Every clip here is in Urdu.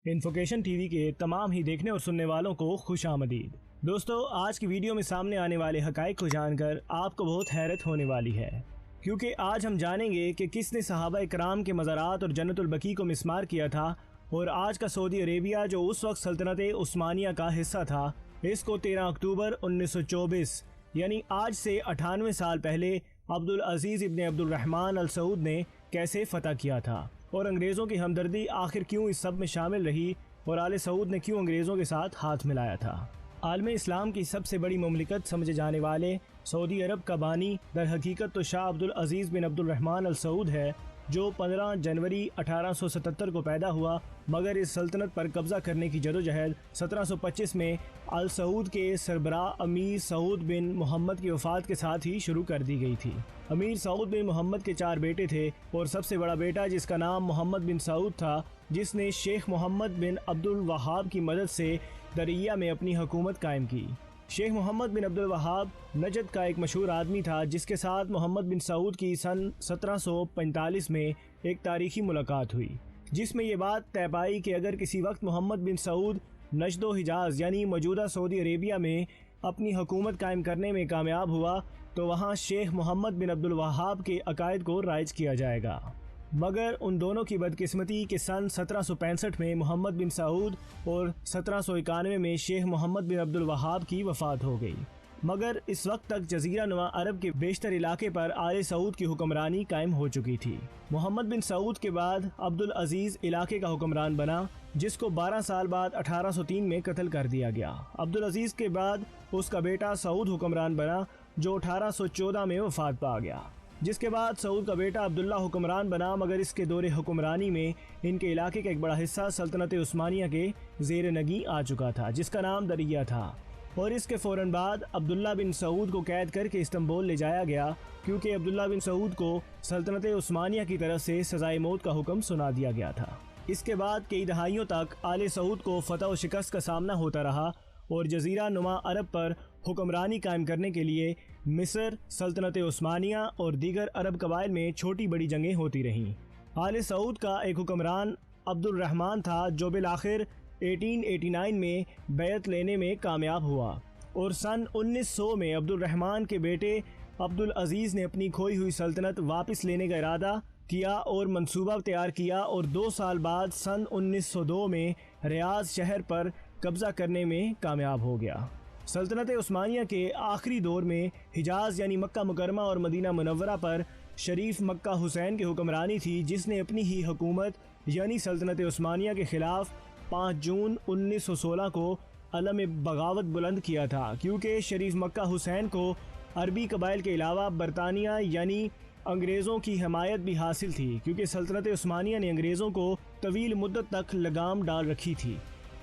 انفوکیشن ٹی وی کے تمام ہی دیکھنے اور سننے والوں کو خوش آمدید۔ دوستو، آج کی ویڈیو میں سامنے آنے والے حقائق کو جان کر آپ کو بہت حیرت ہونے والی ہے، کیونکہ آج ہم جانیں گے کہ کس نے صحابہ کرام کے مزارات اور جنت البقیع کو مسمار کیا تھا، اور آج کا سعودی عربیہ جو اس وقت سلطنت عثمانیہ کا حصہ تھا، اس کو 13 اکتوبر 1924 یعنی آج سے 98 سال پہلے عبدالعزیز ابن عبد الرحمن ال سعود نے کیسے فتح کیا تھا، اور انگریزوں کی ہمدردی آخر کیوں اس سب میں شامل رہی، اور آل سعود نے کیوں انگریزوں کے ساتھ ہاتھ ملایا تھا۔ عالم اسلام کی سب سے بڑی مملکت سمجھے جانے والے سعودی عرب کا بانی در حقیقت تو شاہ عبدالعزیز بن عبد الرحمن ال سعود ہے، جو 15 جنوری 1877 کو پیدا ہوا، مگر اس سلطنت پر قبضہ کرنے کی جدوجہد 1725 میں ال سعود کے سربراہ امیر سعود بن محمد کی وفات کے ساتھ ہی شروع کر دی گئی تھی۔ امیر سعود بن محمد کے 4 بیٹے تھے، اور سب سے بڑا بیٹا جس کا نام محمد بن سعود تھا، جس نے شیخ محمد بن عبد الوہاب کی مدد سے درعیہ میں اپنی حکومت قائم کی۔ شیخ محمد بن عبد الوہاب نجد کا ایک مشہور آدمی تھا، جس کے ساتھ محمد بن سعود کی سن 1745 میں ایک تاریخی ملاقات ہوئی، جس میں یہ بات طے پائی کہ اگر کسی وقت محمد بن سعود نجد و حجاز یعنی موجودہ سعودی عربیہ میں اپنی حکومت قائم کرنے میں کامیاب ہوا تو وہاں شیخ محمد بن عبد الوہاب کے عقائد کو رائج کیا جائے گا۔ مگر ان دونوں کی بدقسمتی کہ سن 1765 میں محمد بن سعود اور 1791 میں شیخ محمد بن عبد الوہاب کی وفات ہو گئی، مگر اس وقت تک جزیرہ نما عرب کے بیشتر علاقے پر آل سعود کی حکمرانی قائم ہو چکی تھی۔ محمد بن سعود کے بعد عبدالعزیز علاقے کا حکمران بنا، جس کو 12 سال بعد 1803 میں قتل کر دیا گیا۔ عبدالعزیز کے بعد اس کا بیٹا سعود حکمران بنا، جو 1814 میں وفات پا گیا، جس کے بعد سعود کا بیٹا عبداللہ حکمران بنا، مگر اس کے دور حکمرانی میں ان کے علاقے کا ایک بڑا حصہ سلطنت عثمانیہ کے زیر نگیں آ چکا تھا، جس کا نام درعیہ تھا، اور اس کے فوراً بعد عبداللہ بن سعود کو قید کر کے استنبول لے جایا گیا، کیونکہ عبداللہ بن سعود کو سلطنت عثمانیہ کی طرف سے سزائے موت کا حکم سنا دیا گیا تھا۔ اس کے بعد کئی دہائیوں تک آل سعود کو فتح و شکست کا سامنا ہوتا رہا، اور جزیرہ نما عرب پر حکمرانی قائم کرنے کے لیے مصر، سلطنت عثمانیہ اور دیگر عرب قبائل میں چھوٹی بڑی جنگیں ہوتی رہیں۔ آل سعود کا ایک حکمران عبد الرحمن تھا، جو بالآخر 1889 میں بیعت لینے میں کامیاب ہوا، اور سن 1900 میں عبد الرحمن کے بیٹے عبدالعزیز نے اپنی کھوئی ہوئی سلطنت واپس لینے کا ارادہ کیا اور منصوبہ تیار کیا، اور 2 سال بعد سن 1902 میں ریاض شہر پر قبضہ کرنے میں کامیاب ہو گیا۔ سلطنت عثمانیہ کے آخری دور میں حجاز یعنی مکہ مکرمہ اور مدینہ منورہ پر شریف مکہ حسین کی حکمرانی تھی، جس نے اپنی ہی حکومت یعنی سلطنت عثمانیہ کے خلاف 5 جون 1916 کو علم بغاوت بلند کیا تھا، کیونکہ شریف مکہ حسین کو عربی قبائل کے علاوہ برطانیہ یعنی انگریزوں کی حمایت بھی حاصل تھی، کیونکہ سلطنت عثمانیہ نے انگریزوں کو طویل مدت تک لگام ڈال رکھی تھی۔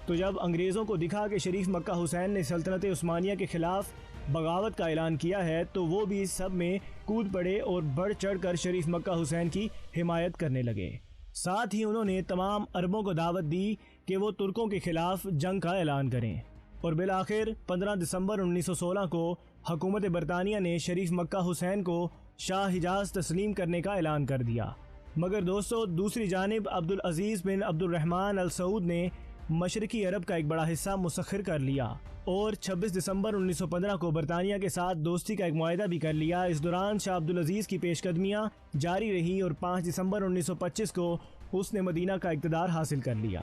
تو جب انگریزوں کو دکھا کہ شریف مکہ حسین نے سلطنت عثمانیہ کے خلاف بغاوت کا اعلان کیا ہے، تو وہ بھی سب میں کود پڑے اور بڑھ چڑھ کر شریف مکہ حسین کی حمایت کرنے لگے۔ ساتھ ہی انہوں نے تمام عربوں کو دعوت دی کہ وہ ترکوں کے خلاف جنگ کا اعلان کریں، اور بالآخر 15 دسمبر 1916 کو حکومت برطانیہ نے شریف مکہ حسین کو شاہ حجاز تسلیم کرنے کا اعلان کر دیا۔ مگر دوستو، دوسری جانب عبدالعزیز بن عبد الرحمن ال سعود نے مشرقی عرب کا ایک بڑا حصہ مسخر کر لیا، اور 26 دسمبر 1915 کو برطانیہ کے ساتھ دوستی کا ایک معاہدہ بھی کر لیا۔ اس دوران شاہ عبدالعزیز کی پیش قدمیاں جاری رہیں، اور 5 دسمبر 1925 کو اس نے مدینہ کا اقتدار حاصل کر لیا۔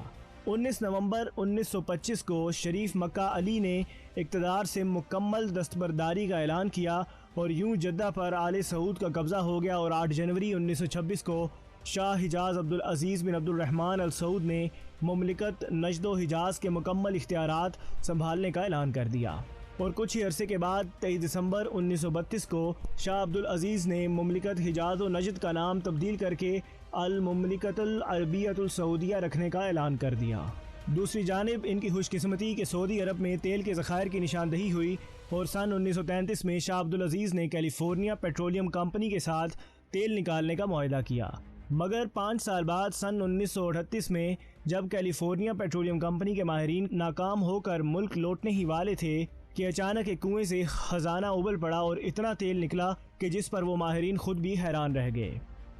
19 نومبر 1925 کو شریف مکہ علی نے اقتدار سے مکمل دستبرداری کا اعلان کیا، اور یوں جدہ پر آل سعود کا قبضہ ہو گیا، اور 8 جنوری 1926 کو شاہ حجاز عبدالعزیز بن عبد الرحمن ال سعود نے مملکت نجد و حجاز کے مکمل اختیارات سنبھالنے کا اعلان کر دیا، اور کچھ ہی عرصے کے بعد 23 دسمبر 1932 کو شاہ عبدالعزیز نے مملکت حجاز و نجد کا نام تبدیل کر کے المملکت العربیۃ السعودیہ رکھنے کا اعلان کر دیا۔ دوسری جانب ان کی خوش قسمتی کہ سعودی عرب میں تیل کے ذخائر کی نشاندہی ہوئی، اور سن 1933 میں شاہ عبدالعزیز نے کیلیفورنیا پیٹرولیم کمپنی کے ساتھ تیل نکالنے کا معاہدہ کیا، مگر 5 سال بعد سن 1938 میں جب کیلیفورنیا پیٹرولیم کمپنی کے ماہرین ناکام ہو کر ملک لوٹنے ہی والے تھے کہ اچانک ایک کنویں سے خزانہ ابل پڑا، اور اتنا تیل نکلا کہ جس پر وہ ماہرین خود بھی حیران رہ گئے۔